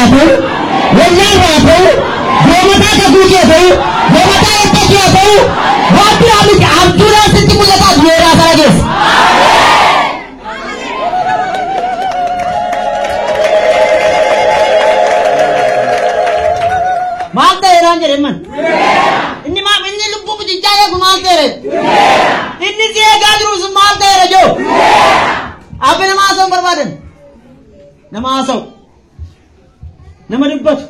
rafu, wallan rafu, gomata ka duke ta'u, gomata yadda ke ta'u, wafi amiki abdullah sitti mulata duwera sarages. Maalta eran jere man. Inni lubbu ku jinjaya ku maalta ere. Inni siya gadru su maalta ere jo. Ape namaasam barbadan. Namaasam. Nama dibbat.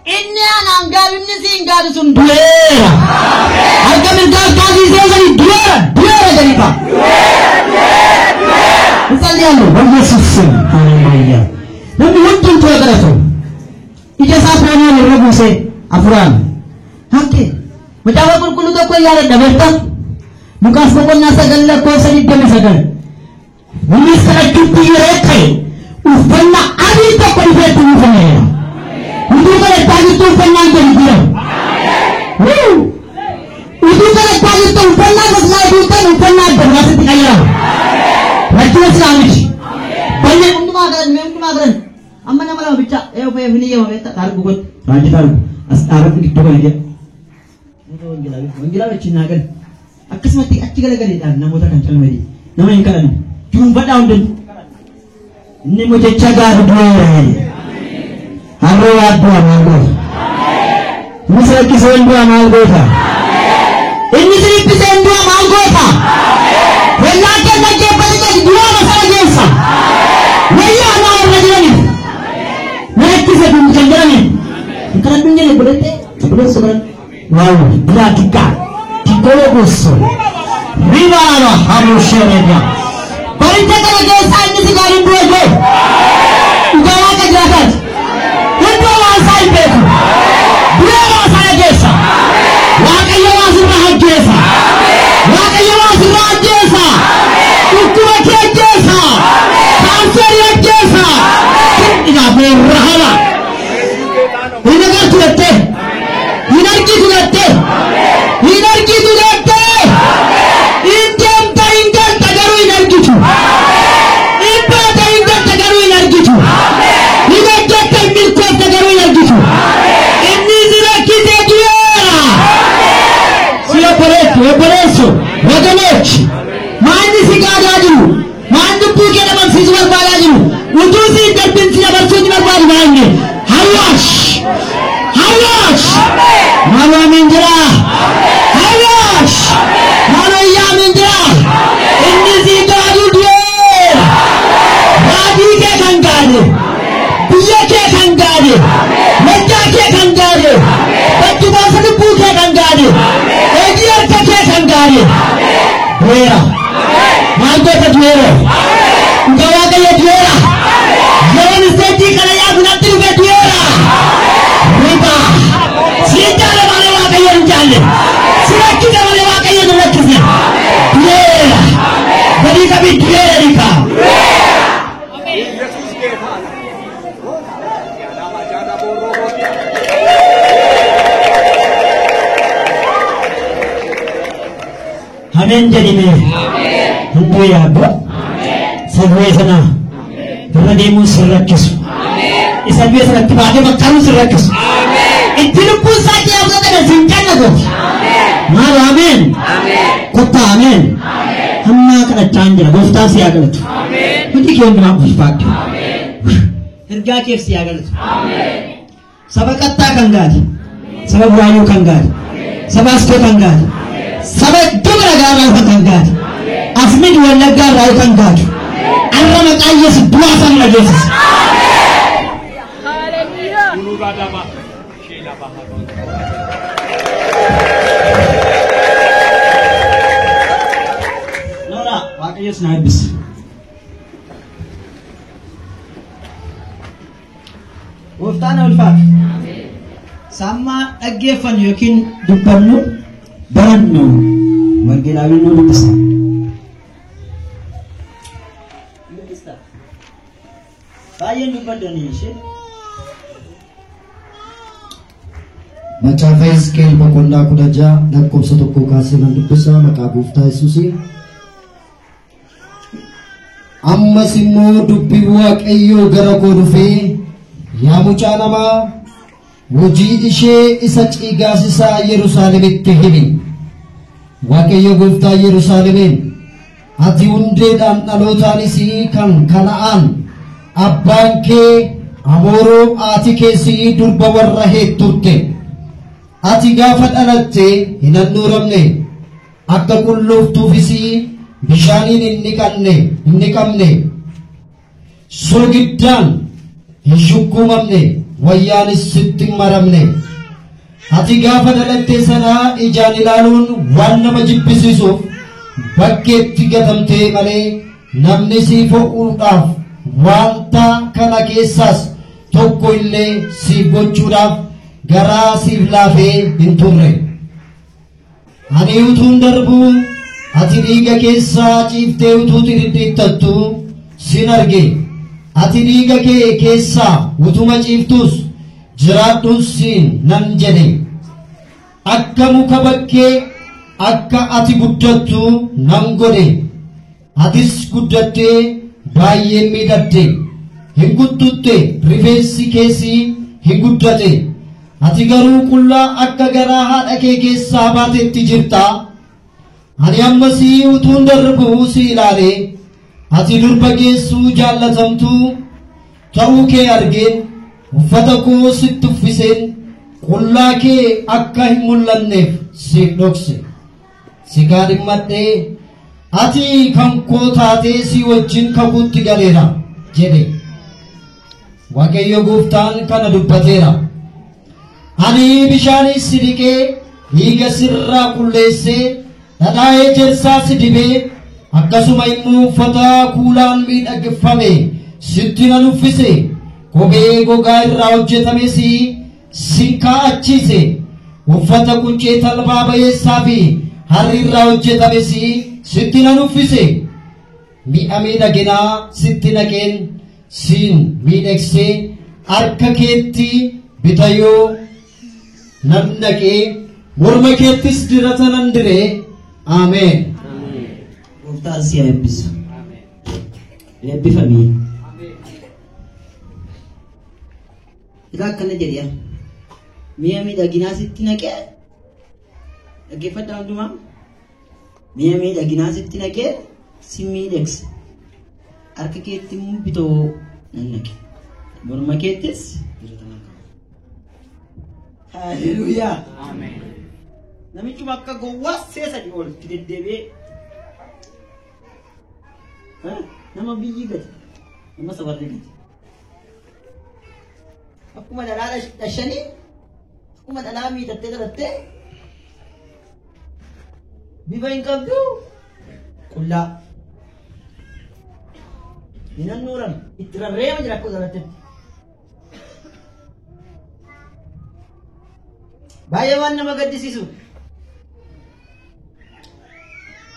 Inni ananggal inni si inggal sun duera. Harga mirgal kazi sesari duera jadi pak. Misalnya lu beryesus. Haleluya. Nabi untung tuh terasa. Ija sapranya lirabu se afuran. Hakke. Mencawa kulkulu to ko yare da berta. Mukas ko nasa galla ko sani de masagal. Wani sara tutti rekai. Ufanna ari to ko betu ufanna. Udu kare tagi to ufanna ko dia. Udu kare tagi to ufanna ko sai du kan ufanna ko nasa tikaya. Rajul Islamic. Banyak untuk magaran. Amma nama bica, upaya ini ya, kita taruh bukan, ranjit taruh, taruh di toko aja. Itu menggila Cina kan, akas mati acik lagi dan nama kita kancang lagi, nama yang kan, jumpa daun dan, ini mau jaga dua hari, harus dua malam, misal kisah dua malam kita, ini sering kisah dua malam kita, belakang lagi pada dua masalah jasa, naya nama lagi. Kisah bukan jalan. Bukan dunia ni berarti sebelum sebelum. Wow, dia tiga bosol. Riba lah harus syariah. Perintah kalau jasa ini sekarang dua je. Ugawa kejelaskan. Kedua masa itu. Dua masa jasa. Wakaya masih rahat jasa. Wakaya masih rahat jasa. Hukum jasa. Kanser jasa. Tidak berhala. Ini kan sudah teh. Energi sudah teh. Energi sudah teh. Injam taingkan tagaru energi tu. Ipa taingkan tagaru energi tu. Ini jatuh milkot tagaru energi tu. Ini sudah kita juara. Siapa itu? Wajanet. Mandi sikada dulu. Mandi punya nama siswa bala dulu. Utusi terpin siapa siswa bala mainnya. Hawash. Malu minjra. Hawash. Malu ya minjra. Ini sikada dia. Rabi ke kangkade. Biya ke kangkade. Mecca ke kangkade. Batu bahasa tu ke kangkade. Ejiar ke kangkade. Juara. Malu ke juara. Ugawa ke juara. Jangan seti kalau ya guna tu ke juara. Riba. Sita le malewa ke yang jalan. Sita kita malewa ke yang lekasnya. Juara. Jadi kami juara Rika. Amin jadi ni. Hindu ya bu. Sampai sana. Karena demo seratus. Sampai sana tiba ada macam seratus. Itu pun saja yang kita singkat tu. Malu amin. Kota amin. Hamma kena canja. Bofta siaga tu. Mesti kau nak berfak. Kerja kau siaga tu. Sabak kata kanggat. Sabak burayu kanggat. Sabak sko kanggat. Sabak dua negara kanggat. Asmi dua negara kanggat. Allah nak ayat dua sama Yesus. Nora, pakai Yesus habis. Waftana ulfat. Sama agefan yakin dupannu barannu. Magilawin nu dipesa. Bayan dupan Indonesia. Macafay skill makunda kudaja nagkop sa tukko kasi ng dupesa makabufta Yesusi. Amma simo dupiwak ayo garako dufi yaa mucaa namaa hojii ishee isa cigaasisaa Yerusaalemitti himi. Waaqayyo gooftaa Yerusaalemiin ati hundeedhaan dhalootanis kan Kana'aan abbaan kee Amooroo ati keessi durba warra Heet turte. Ati gaafa dhalatte hin handhuuramne akka qullooftuufis bishaaniin hin qabne sogiddaan hin shukkuumamne wayyaanis sitti hin maramne. Ati gaafa dhalatte sana ijaan ilaaluun waan nama jibbisiisuuf bakkeetti gatamtee malee namni si fo'uudhaaf wanta kana keessaas tokko illee siif gochuudhaaf garaa siif laafee hin turre. Ani utuun darbu ati dhiiga keessaa ciiftee utuu xididdiittattu sin arge. Ati dhiiga kee keessaa utuma ciiftus jiraadhus siin nan jedhe. Akka muka bakkee akka ati guddattu nan godhe. Atis guddattee baay'ee miidhagde. Hin guttutte rifeensi keessi hin guddate. Ati garuu qullaa akka garaa haadha kee keessaa baatetti jirta. Ani ammasii utuun darbu si ilaale. Ati durba geessuu jaallatamtuu ta'uu kee argeen uffata koo sitti uffiseen qullaa kee akka hin mul'anneef si dhokse. Si kaadhimmadhee ati kan koo taatee si wajjin kakuutti galeera jedhe. Waaqayyo gooftaan kana dubbateera. Ani bishaanis si dhiqee dhiiga sirraa qulleessee dhadhaa ejersaa si dibee akkasuma immoo uffata kuulaan miidhagfame sitti nan uffise. Kophee gogaa irraa hojjetame si kaa'achiise. Uffata quncee talbaa bayeessaa fi harri irraa hojjetame sitti nan uffise. Mi'a miidhaginaa sitti naqeen siin miidhagsee harka keetti bitayoo nan naqee morma keettis dirata nan diree. Ameen. Gooftaan si eebbisu. Eebbifamii. Ilaa akkana jedhee mi'a miidhaginaa sitti naqee dhaggeeffadhaa hundumaa. Mi'a miidhaginaa sitti naqee si miidhagse. Harka keetti immoo bitoo nan naqe. Morma keettis dirata nan qaba. Haleluuyaa. Ameen. Namichi akka gowwaa seesanii oolti deddeebi'ee nama biyyi gati nama safarri gati. Akkuma dhalaa dhashanii akkuma dhalaa miidhattee dhalattee bifa hin qabdu qullaa hin handhuuran itti rarreema jira akka dhalattetti. Baay'ee waan nama gaddisiisu.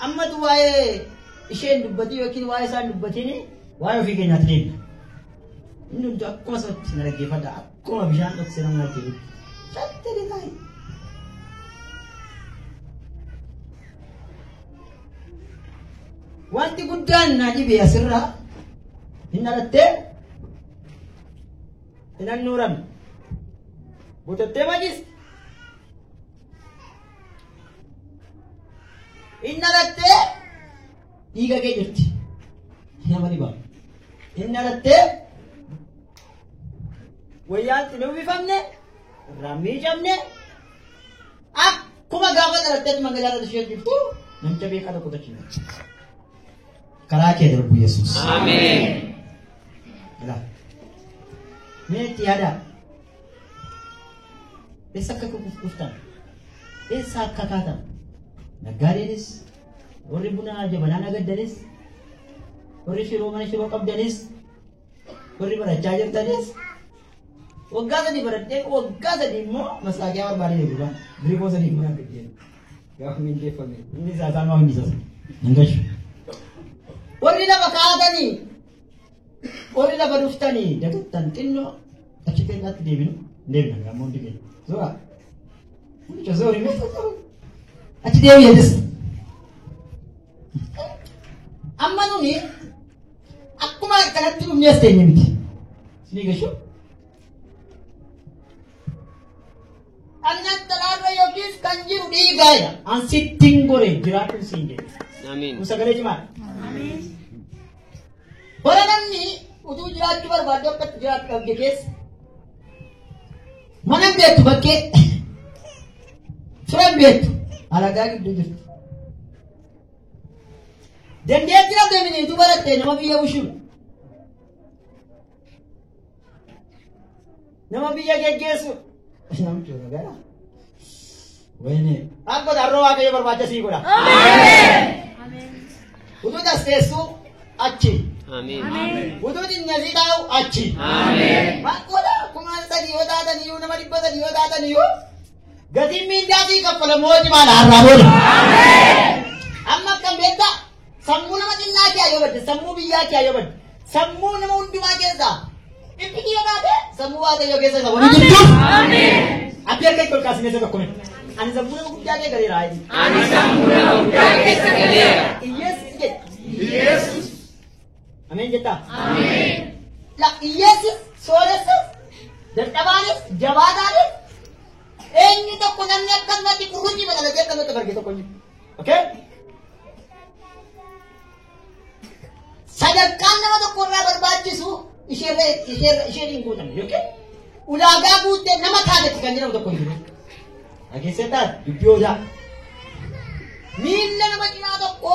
Ammatu waa'ee isheen dubbatii yookiin waa'ee isaan dubbatiin waa'ee ofii keenyaatti deemna. Inni hundi akkuma sabatti na dhaggeeffadha. Akkuma bishaan dhoksee nama dhaggeeffadha. Shattee deemaa. Wanti guddaan na dhibee asirraa hin dhalattee hin handhuuramne. Butattee majiste. Hin dhalattee dhiiga kee jirti. Nama dhibaa. Hin dhalattee wayyaan hin uwwifamne irraan miicamne akkuma gaafa dhalatteetti magaalaa ishee jirtu namicha beekaa tokko tachiina. Karaa kee darbu Yesuus. Ameen. Ilaa. Mee itti yaadaa. Eessa akka dhuftan? Eessa akka kaatan? Naggaadeenis, warri buna jabanaa nagaddanis, warri shiroo mana shiroo qabdanis, warri barachaa jirtanis, waggaa sadii baradhee waggaa sadii immoo masaakiyaa barbaadee deebi'u. Birikoo sadii immoo akka jedhu. Gaafa miidheeffame. Inni isaa isaan waa hundi isaas. Nangashu. Warri lafa kaatanii, warri lafa dhuftanii dagattan xinnoo achi keenyaatti deebinu. Deebina gaammoo hundi keenya. Zora. Hundi zoori meeshaa achi deebi'eetis. Amma nuni akkuma kanatti dhumnees teenye miti. Sinii gashu annan talaarra yookiis kan jiru dhiigaadha. An sittiin gore jiraachuun siin jedhe. Amiin. Kun sagalee cimaa. Bara namni utuu jiraachuu barbaadu akkatti jiraatu qabde keessa. Mana hin beektu bakkee. Fira hin beektu. Alagaa gidduu jirtu. Dandeettii dhabde miniitu baratte nama biyya bushuudha. Nama biyya geggeessu. Namni jooga gara. Wayne. Akka darroo waaqayyo barbaacha sii godha. Utuu dasteessu achi. Utuu dinnyasii taa'u achi. Maqoodha kumaan sadii yoo taatan iyyuu nama 100 yoo taatan iyyuu gatiin miindaatii kaffalamu hojii maala har'aa booda. Amma akkam beektaa sammuu nama xinnaa kee yoo badde sammuu biyyaa kee yoo badde sammuu nama hundumaa keessaa dhiphini yoo taate sammuu waaqayyoo keessa isa waliin jirtuuf. Abdii akka itti ol kaasnee isa tokko miti. Ani sammuu nama guddaa kee galeera. Ani sammuu nama guddaa keessa galeera. Iyyeessis jedhe. Iyyeessis. Ameen jettaa. Ameen. La iyyeessis sooressas dadhabaanis jabaataanis eenyu tokko namni akkanumatti kurrunyi badhalatee akkanumatti barge tokko inni. Okay? Sadarkaan nama tokko irraa barbaachisu isheen hin guutamne yookiin ulaagaa guuttee nama taatetti kan jedhamu tokko hin jiru. Dhageessetaan dubbiyootaa. Miilla nama cinaa tokko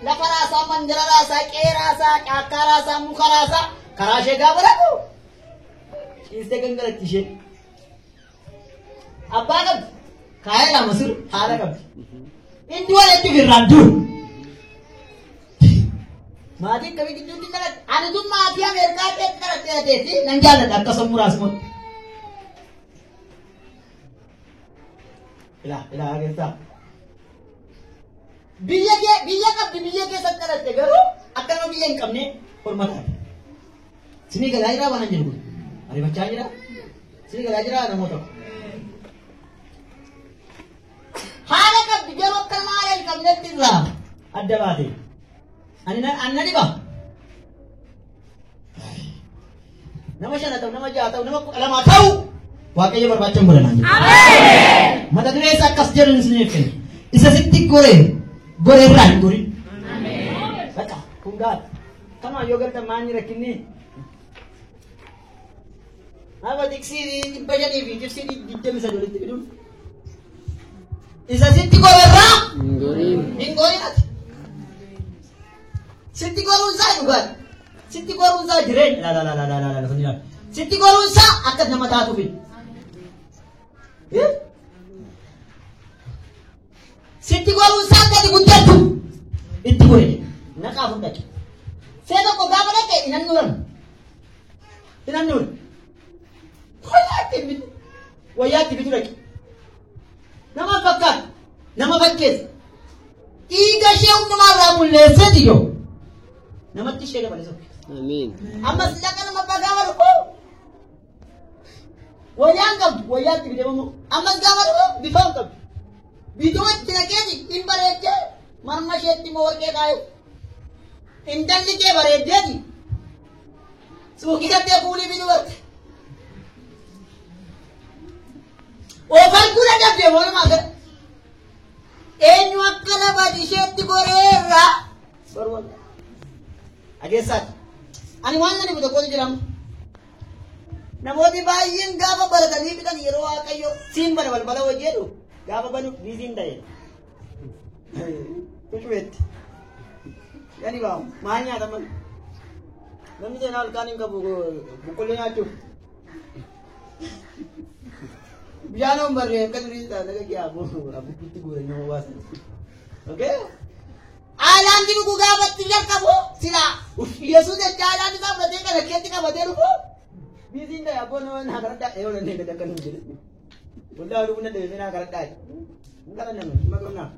lafa raasaa, mandara raasaa, qe'ee raasaa, caakkaa raasaa, muka raasaa karaa ishee gaafa dhaqu ciistee gangalatti ishee. Abbaa qabdi. Kaayee lama sirri haadha qabdi. Inni walitti birraan duru. Maatiin kamii gidduutti kadhate. Ani tun maatii Ameerikaa ta'e kadhateeti nan jaalladha akka sammuu raasimoon. Ilaa keessaa. Biyya qabdi biyya keessatti kadhatte garuu akka nama biyya hin qabne horma taate. Sinii galaa jiraa waan jedhu kun. Ariifachaa jira. Sinii galaa jiraa namoota. Haala qabdi garuu akka nama haala hin qabnetti irraa adda baate. Anna dhiba. Nama 5 ta'u, nama 6 ta'u, nama 2 ta'u waaqayyo barbaacha godhanaa jiru. Ameen. Mata duree isaa akkas jedhan isiniif kenna. Isa sitti gore irraa hin gorin. Ameen. Bakka kun gaadha. Kamaa yoo garta maanyi rakkinni. Haaba tiksii 500 fi tiksii 23 walitti fiduun. Isa sitti gore irraa hin gorin ati. Sitti gorunsaa dhugaadha. Sitti gorunsaa jireenya. La. Sitti gorunsaa akka nama taatuuf. Sitti gorunsaa gadi guddattu. Itti gore. Naqaa fudhatu. See tokko gaafa dhaqe inan nuran. Wayyaatti bitu dhaqe. Nama fakkaatu. Nama fakkeessa. Dhiiga ishee hundumaa irraa mulleesseeti yoo. Namatti ishee dabale sokke. Amiin. Ammas laqa nama gaafa dhufu. Wayyaan qabdu wayyaatti bideemamoo. Ammas gaafa dhufu bifaan qabdu. Bituu itti naqeeti hin bareeddee marma isheetti immoo warqee kaa'e. Intalli kee bareeddeeti. Suuqii dhattee fuulii bituu barte. Oofan kudha dhabdee walumaa gara. Eenyu akka lafa isheetti goreerraa. Barbaada. Ageessaati. Ani waan nani tokkotu jedhamu. Namooti baay'een gaafa baratanii bitan yeroo waaqayyo siin bana balbala hojii jedhu gaafa banu biisiin ta'e. Kushubeetti. Yani baamu maal nyaataman. Namni seenaa halkaan hin qabu boqqolloo nyaachuuf. Bishaan on barree akka durii ta'a naga kee abbuutti guuran nama baasan. Okay? Alaan jiru gugaafatti jalqabu sila Yesuus jecha alaan isaa fudhatee kana keetti qabatee dhufu biisiin ta'e abboon naa kadhadhaa yoo danda'e gad akka nuti jedhe. Waldaa oduu buna deebisee naa kadhadhaa. Hin kadhannamu maqonnaa.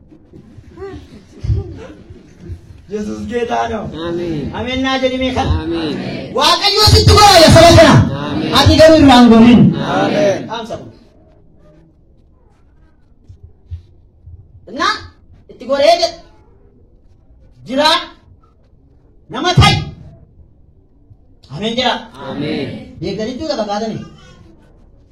Yesuus geetaa no. Amiin. Ameen naa jedhimee kana. Amiin. Waaqayyoo sitti godha saba kana. Amiin. Ati garuu irraan goonin. Amiin. Dhaamsa kun. Naa itti goree jedhe. Jira nama ta'i. Ameen jira. Ameen. Deeggartuu qaba kaatanii.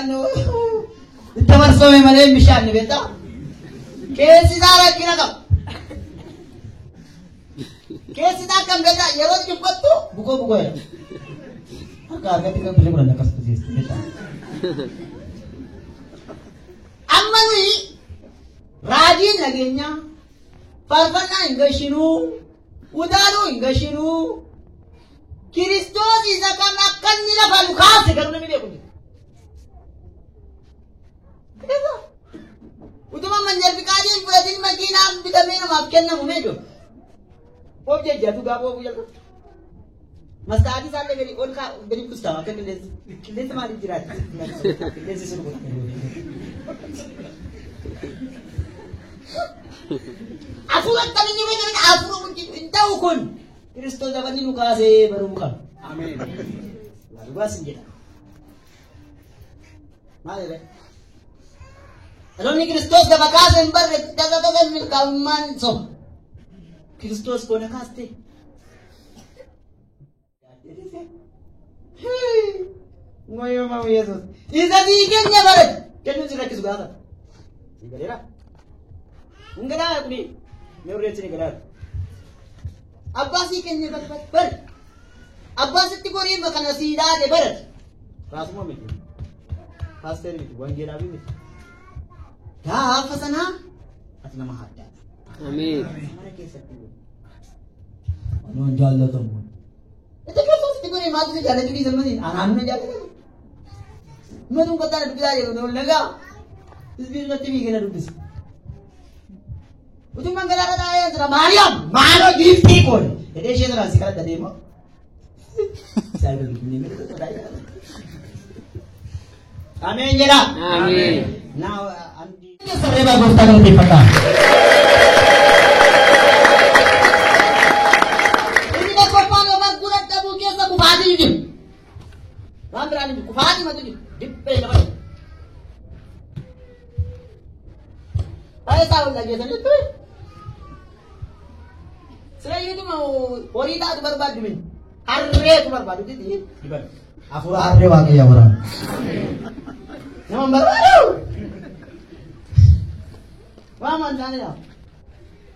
kan itti marsame malee bishaan ni beektaa keessi isaa rakkina qaba keessi isaa kan beektaa yeroo cubbattu bukoo jedha akka argatti kan bilee godhan akkas tusiiste beektaa amma nuyi raajiin nageenyaa faarfannaa hin gashinuu udaaluu hin gashinuu Kiristoos isa kan akka inni lafa nu kaase kan namni beeku utuma manjarfiqaatiin fudhatiin makiinaan bitamee namaaf kennamu meejo of jejjatu gaafa of jalqa mastaatii isaallee gadi ol kaa gadi kustaama akka qilleensi maaliif jiraati qilleensi sun kun afuura akkamii beekan afuura kun hin ta'u kun Kiristoos dabalii nu kaasee baruu kan ameen dhugaas hin jedha maal Aloni Kristos dafa kaase hin barre daga milkaa'ummaan soba Kristos koona kaaste ngoyo mamu Yesus isa diigenya bare kennu sirra kisu gaafa digalera ngara kuni meurreetti ni gara abbasi kenya bar abbasitti gorii makana siidaade barat raasuma miti pastor miti wangeelaa miti gaafa sana ati nama haddaa Amin. mana keessatti anoon jaallatamu itti keessatti gorii maatu jaallatanii zamaniin anaan na jaallatamu nuti uffata dubbisaa jiru noon nagaa isbiin irratti miigana dubbisa utuu mangalaa dhayaa jira maariyaam maaloo giiftii koon jedhee ishee irraa si kadhadha deema isaa irra dubbinee mere tokko dhayaa ameen jedha Amin. now sareba gooftaa galateeffadhaa inni kophaan waan gurra dhabuu keessa kufaatii jiru waan biraan jiru kufaatii matu jiru dibbee lafa baay'ee isaa ol dhageessan jettu sira yiiduma horii taatu barbaaddu min harreetu barbaadu diti diban hafuura harree waaqayyaa waraana nama barbaadu Waman sana ya.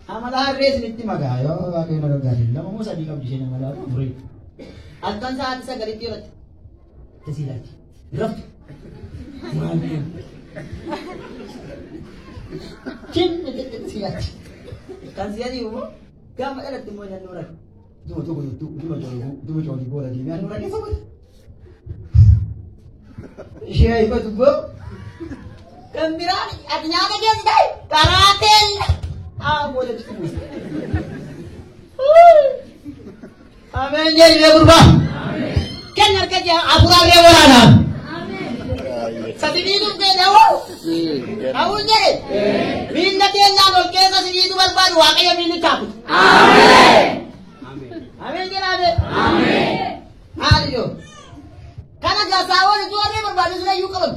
Amala harres nitti maga yo waaqayyo na gaarii lama mo sadii qabdi ishee nama laatu furii. Halkan sa'aatii sagalitti irratti tasiilaati. Raftu. Maali. Kinni tasiilaati. Kan siyaati immoo gaafa dhalatti immoo naannoo rakki. Duma joolii booda deemee naannoo rakki soqote. Ishee ifatu boo. Gembiraan ati nyaata keessa ta'e karaateen booda bituu. Ameen jedhee gurbaa. Kenna harka jaa afuraalee waraanaa. Sadiiduu beekamoo. Awuun jedhe. Miilla keenyaan ol keessa sidiiduu barbaadu waaqayyo miilli taapu. Ameen. Ameen jedhame. Ameen. Haaliyoo. Kana gaasaawwan ijoollee barbaadu sila iyyuu qaban.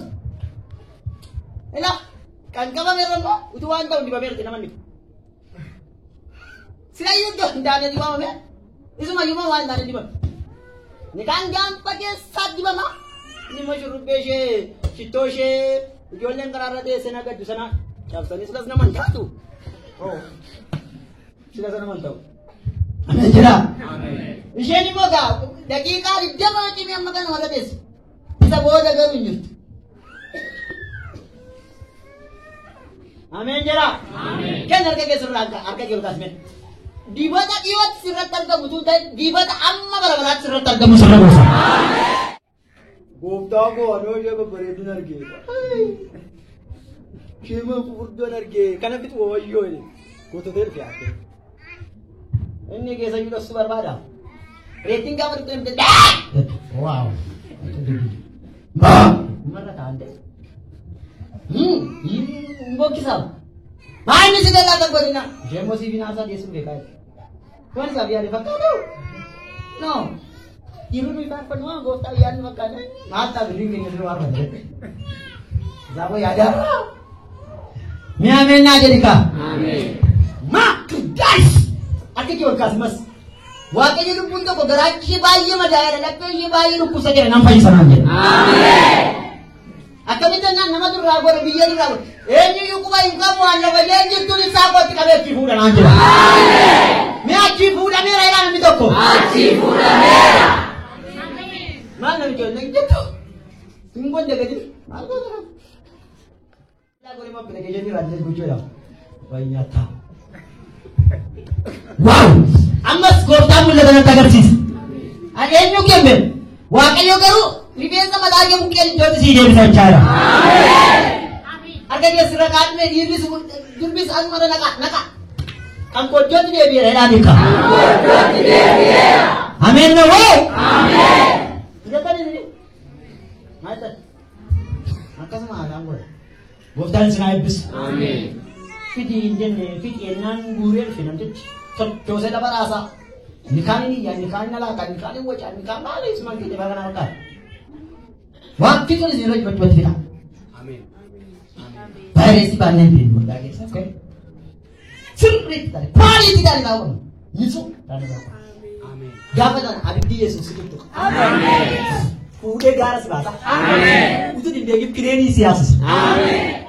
Ela kan kama merembo utu wan tau di baber nama ni. Sila yudo ndane di mama me. Isu ma yuma wan ndane di mama. Ni kan jam pakai sat di mama. Ni mo shuru beshe chitoshe ujolen karara de sena ga dusana. Chapsani sila sana man jatu. Oh. Sila sana man tau. Amen jira. Amen. Isheni moga dakika di demo kimi amma kan wala des. Bisa boda ga minjut. Amin jera. Amin. Kan harga ke surga harga ke utas men. Dibata iwat sirat harga mutu dai dibata amma barabarat sirat harga musara bosa. Amin. Gofta ko ano je ko bare dinar ge. Kema furdo narge kana bit woyo ne. Ko to der kya ke. Inni ke sa yudas barbada. Rating ka mar ko emte. Wow. Ma. Marra tande. Ini mbok kisah. Main ni segala tak boleh nak. Jemosi binasa dia sudah kaya. Kuan sabi ari fakado. No. Ibu ni tak penuh gota yan makanya. Mata biring dengan luar bandre. Zabo ada. Mi amen na jadi ka. Amen. Mak guys. Ati ki wakas mas. Wakanya lu punto ko garaki bayi ma daya na pe yi bayi lu kusa jere nam pai sananje. Amen. Akamita na namadu rago na biyari rago. Enyi yuko bayi ngamu anda bayi enyi tuli sabo tikabe kifuda nanje. Amen. Mi akifuda mera ila mitoko. Akifuda mera. Mana video nang gitu. Tunggu jaga jadi. Aku tu. Lagu lima pergi jadi raja bujo ya. Banyak tak. Wow. Amas kota mulai dengan tagarsis. Ada yang kembel. Wakil yang baru. Libya sama lagi mungkin jadi sih dia bisa cara. Amin. Agar dia serakat ni jurbis asmara nak. Angkot jadi dia biar ada dika. Angkot jadi dia biar. Amin nawe. Amin. Siapa ni? Macam. Angkat sama ada angkot. Boftan senai bis. Amin. Fit Indian ni, fit Enan Gurel, fit nanti. So saya dapat rasa. Nikah ini, yang nikah ini lah, kan nikah ini wajah, nikah mana semakin dia bagan angkat. Waktu itu ni roh buat kita. Amin. Bayar isi panen bin, lagi, oke. Sulit tadi, paling tidak tahu. Yesus, tak tahu. Amin. Dapat dan habis dia Yesus itu. Amin. Udah garas bahasa. Amin. Itu di bagi kireni siasat. Amin.